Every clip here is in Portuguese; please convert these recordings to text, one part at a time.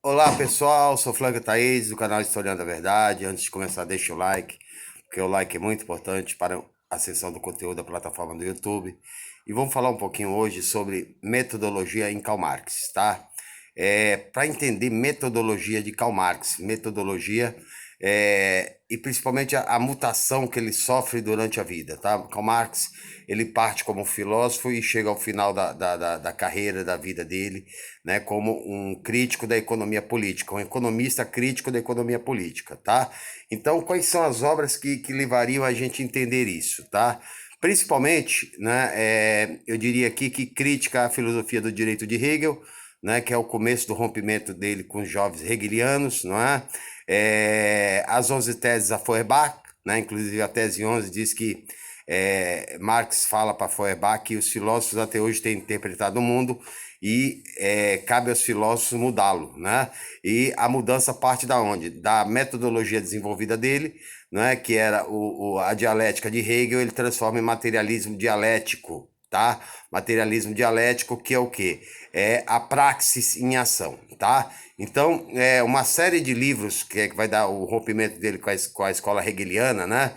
Olá pessoal, sou Flávio Thaís do canal Historiando da Verdade. Antes de começar, deixa o like, porque o like é muito importante para a ascensão do conteúdo da plataforma do YouTube. E vamos falar um pouquinho hoje sobre metodologia em Karl Marx, tá? Para entender metodologia de Karl Marx, e principalmente a mutação que ele sofre durante a vida, tá? Karl Marx, ele parte como filósofo e chega ao final da carreira, da vida dele, né, como um crítico da economia política, um economista crítico da economia política, tá? Então, quais são as obras que levariam a gente a entender isso, tá? Principalmente, né, eu diria aqui que crítica à filosofia do direito de Hegel, né, que é o começo do rompimento dele com os jovens hegelianos, não é? As 11 teses a Feuerbach, né, inclusive a tese 11 diz que Marx fala para Feuerbach que os filósofos até hoje têm interpretado o mundo e cabe aos filósofos mudá-lo, né? E a mudança parte da onde? Da metodologia desenvolvida dele, né? Que era a dialética de Hegel, ele transforma em materialismo dialético, tá? Materialismo dialético, que é o quê? É a praxis em ação, tá? Então, uma série de livros que vai dar o rompimento dele com a escola hegeliana, né?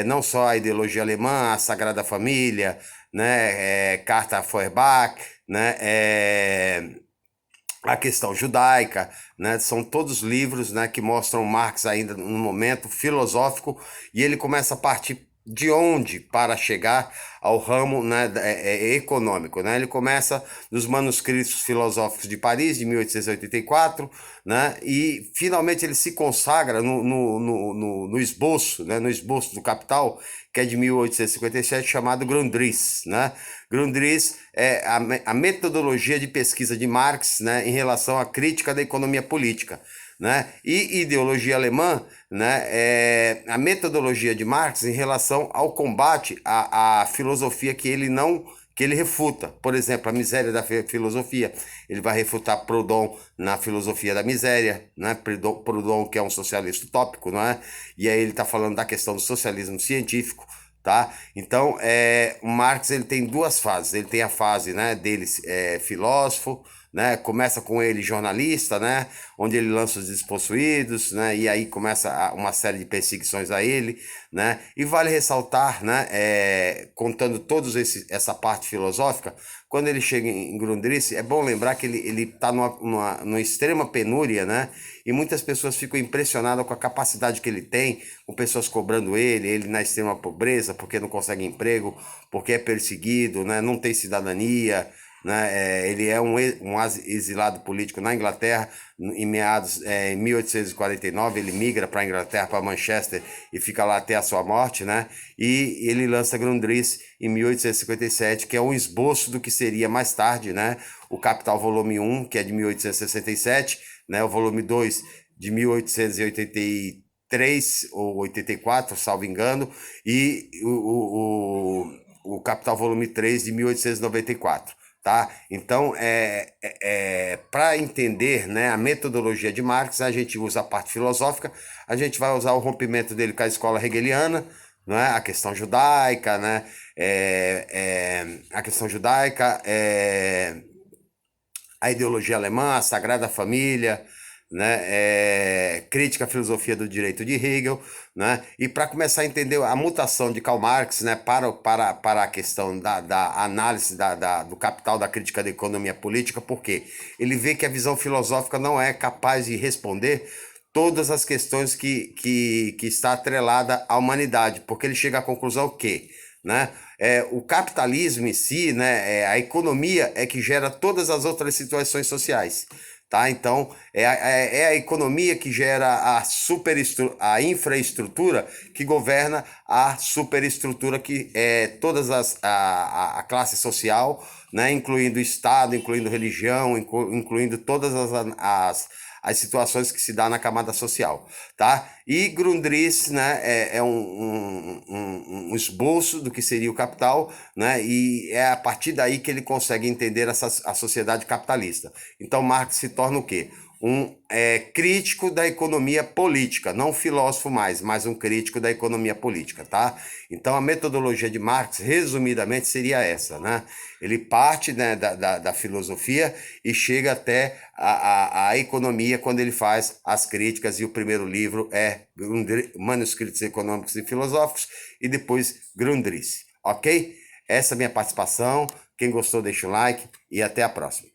Não só a ideologia alemã, a Sagrada Família, né? Carta a Feuerbach, né? A questão judaica, né? São todos livros, né, que mostram Marx ainda no momento filosófico e ele começa a partir de onde para chegar ao ramo, né, econômico, né? Ele começa nos manuscritos filosóficos de Paris de 1884, né? E finalmente ele se consagra no esboço, né? No esboço do Capital, que é de 1857, chamado Grundrisse, né? Grundrisse é a metodologia de pesquisa de Marx, né, em relação à crítica da economia política, né? E ideologia alemã, né, é a metodologia de Marx em relação ao combate à filosofia que ele refuta. Por exemplo, a miséria da filosofia. Ele vai refutar Proudhon na filosofia da miséria, né? Proudhon, que é um socialista utópico, não é? E aí ele está falando da questão do socialismo científico, tá? Então, o Marx ele tem duas fases. Ele tem a fase, né, dele filósofo, né? Começa com ele jornalista, né? Onde ele lança os Despossuídos, né? E aí começa uma série de perseguições a ele, né? E vale ressaltar, né? Contando todos essa parte filosófica, quando ele chega em Grundrisse, é bom lembrar que ele está numa extrema penúria, né? E muitas pessoas ficam impressionadas com a capacidade que ele tem, com pessoas cobrando ele na extrema pobreza, porque não consegue emprego, porque é perseguido, né? Não tem cidadania, né? Ele é um exilado político na Inglaterra, em meados, em 1849, ele migra para a Inglaterra, para Manchester, e fica lá até a sua morte, né? E ele lança Grundrisse em 1857, que é um esboço do que seria mais tarde, né? O Capital Volume 1, que é de 1867, né? O volume 2 de 1883 ou 84, salvo engano, e o Capital Volume 3 de 1894. Tá? Então, para entender, né, a metodologia de Marx, a gente usa a parte filosófica, a gente vai usar o rompimento dele com a escola hegeliana, não é? A questão judaica, né? A questão judaica, a ideologia alemã, a Sagrada Família, né? Crítica à filosofia do direito de Hegel, né? E para começar a entender a mutação de Karl Marx, né, para a questão da análise do capital da crítica da economia política, porque ele vê que a visão filosófica não é capaz de responder todas as questões que está atrelada à humanidade, porque ele chega à conclusão que, né, o capitalismo em si, né, a economia é que gera todas as outras situações sociais. Tá? Então, é a economia que gera a infraestrutura que governa a superestrutura que é todas a classe social, né, incluindo o Estado, incluindo religião, incluindo todas as situações que se dá na camada social, tá? E Grundrisse, né, é um esboço do que seria o capital, né, e é a partir daí que ele consegue entender a sociedade capitalista. Então Marx se torna o quê? um crítico da economia política, não filósofo mais, mas um crítico da economia política, tá? Então a metodologia de Marx, resumidamente, seria essa, né? Ele parte, né, da filosofia e chega até a economia quando ele faz as críticas, e o primeiro livro é Manuscritos Econômicos e Filosóficos e depois Grundrisse, ok? Essa é a minha participação. Quem gostou, deixa o like e até a próxima.